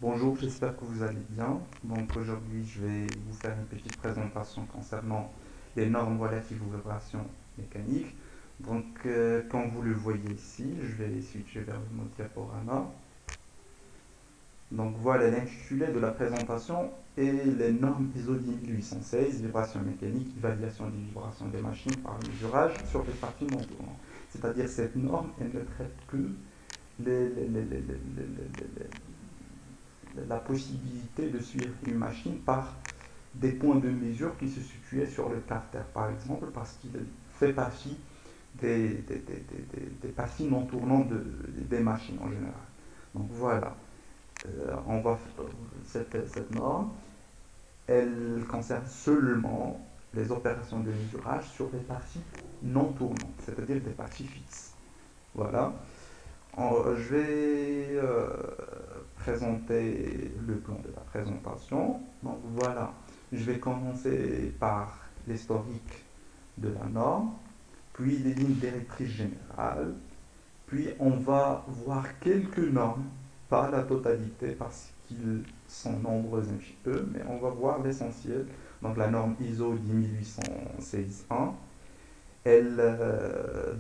Bonjour, j'espère que vous allez bien. Donc aujourd'hui, je vais vous faire une petite présentation concernant les normes relatives aux vibrations mécaniques. Donc, comme vous le voyez ici, je vais switcher vers le mode diaporama. Donc voilà l'intitulé de la présentation et les normes ISO 10816, vibrations mécaniques, évaluation des vibrations des machines par mesurage sur les parties non tournantes. C'est-à-dire cette norme, elle ne traite que la possibilité de suivre une machine par des points de mesure qui se situaient sur le carter, par exemple, parce qu'il fait partie des parties non tournantes des machines en général. Donc voilà, on va, cette norme, elle concerne seulement les opérations de mesurage sur les parties non tournantes, c'est-à-dire des parties fixes. Voilà. Je vais présenter le plan de la présentation. Donc voilà, je vais commencer par l'historique de la norme, puis les lignes directrices générales, puis on va voir quelques normes, pas la totalité parce qu'ils sont nombreux un petit peu, mais on va voir l'essentiel. Donc la norme ISO 10816.1, elle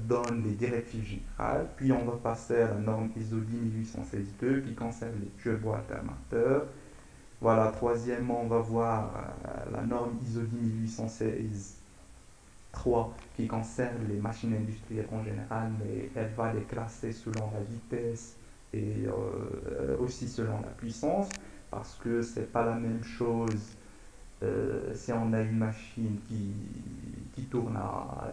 donne les directives générales, puis on va passer à la norme ISO 10816.2 qui concerne les turbo-alternateurs. Voilà, troisièmement, on va voir la norme ISO 10816.3 qui concerne les machines industrielles en général, mais elle va les classer selon la vitesse et aussi selon la puissance, parce que c'est pas la même chose si on a une machine qui tourne à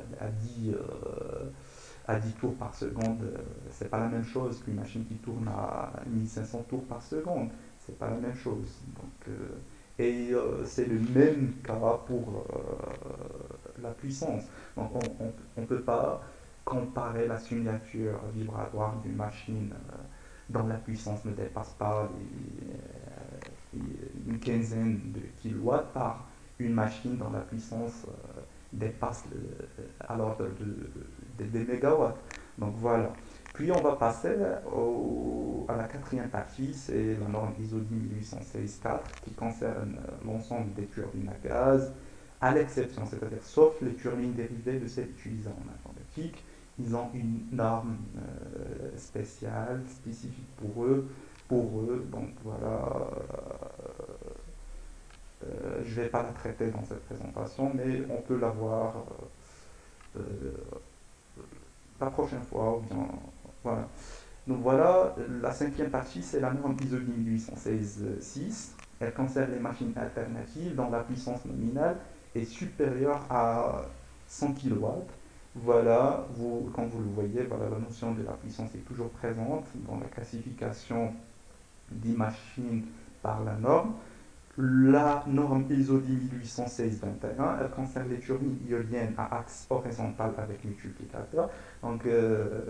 10 tours par seconde, c'est pas la même chose qu'une machine qui tourne à 1500 tours par seconde. C'est pas la même chose. C'est le même cas pour la puissance. Donc on ne peut pas comparer la signature vibratoire d'une machine dont la puissance ne dépasse pas une quinzaine de kilowatts par une machine dont la puissance dépasse à l'ordre des mégawatts. Donc voilà. Puis on va passer à la quatrième partie, c'est la norme ISO 10816.4 qui concerne l'ensemble des turbines à gaz, à l'exception, c'est-à-dire sauf les turbines dérivées de celles utilisées en informatique. Ils ont une norme spéciale, spécifique pour eux. Donc voilà, je ne vais pas la traiter dans cette présentation, mais on peut la voir euh, la prochaine fois. Ou bien, voilà. Donc voilà, la cinquième partie, c'est la norme ISO 10816.6. Elle concerne les machines alternatives dont la puissance nominale est supérieure à 100 kW. Voilà, comme vous le voyez, voilà, la notion de la puissance est toujours présente dans la classification des machines par la norme. La norme ISO 10816-21, elle concerne les turbines éoliennes à axe horizontal avec multiplicateur. Donc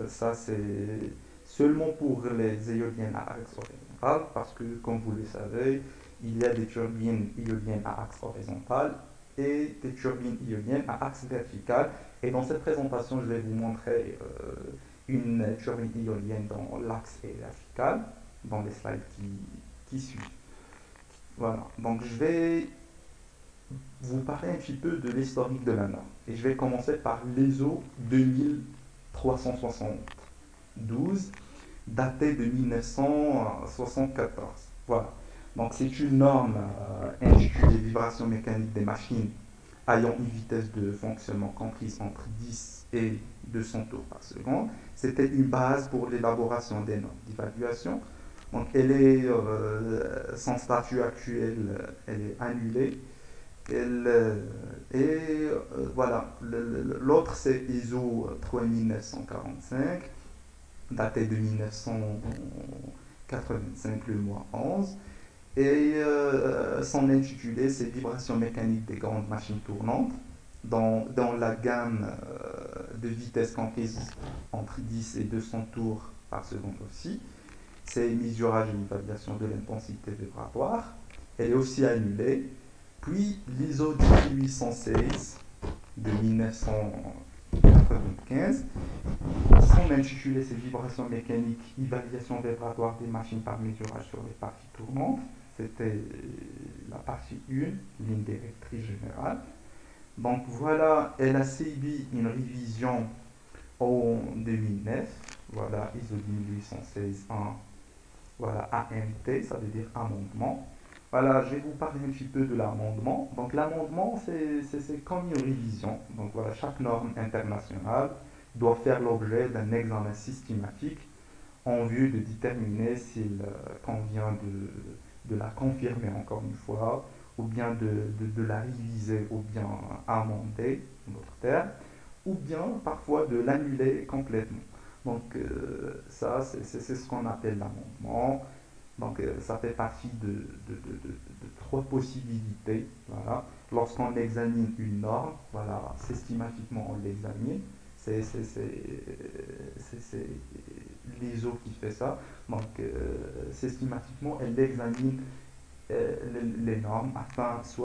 ça c'est seulement pour les éoliennes à axe horizontal parce que comme vous le savez, il y a des turbines éoliennes à axe horizontal et des turbines éoliennes à axe vertical. Et dans cette présentation, je vais vous montrer une turbine éolienne dans l'axe vertical dans les slides qui suivent. Voilà, donc je vais vous parler un petit peu de l'historique de la norme. Et je vais commencer par l'ISO 2372, daté de 1974. Voilà, donc c'est une norme intitulée Vibrations mécaniques des machines ayant une vitesse de fonctionnement comprise entre 10 et 200 tours par seconde. C'était une base pour l'élaboration des normes d'évaluation. Donc son statut actuel, elle est annulée. Voilà, l'autre c'est ISO 3945, daté de 1985, le mois 11. Et son intitulé c'est Vibrations mécaniques des grandes machines tournantes, dans la gamme de vitesse comprise entre 10 et 200 tours par seconde aussi. C'est mesurage et évaluation de l'intensité vibratoire. Elle est aussi annulée. Puis l'ISO 10816 de 1994, 1995. Son intitulé, c'est Vibrations mécaniques, évaluation vibratoire des machines par mesurage sur les parties tournantes. C'était la partie 1, ligne directrice générale. Donc voilà, elle a subi une révision en 2009. Voilà, ISO 18816.1. Voilà, AMT, ça veut dire amendement. Voilà, je vais vous parler un petit peu de l'amendement. Donc l'amendement, c'est comme une révision. Donc voilà, chaque norme internationale doit faire l'objet d'un examen systématique en vue de déterminer s'il convient de la confirmer encore une fois, ou bien de la réviser, ou bien amender, en d'autres termes, ou bien parfois de l'annuler complètement. Donc ça, c'est ce qu'on appelle l'amendement. Donc ça fait partie de trois possibilités. Voilà. Lorsqu'on examine une norme, voilà, systématiquement on l'examine. C'est l'ISO qui fait ça. Donc systématiquement, elle examine les normes afin soit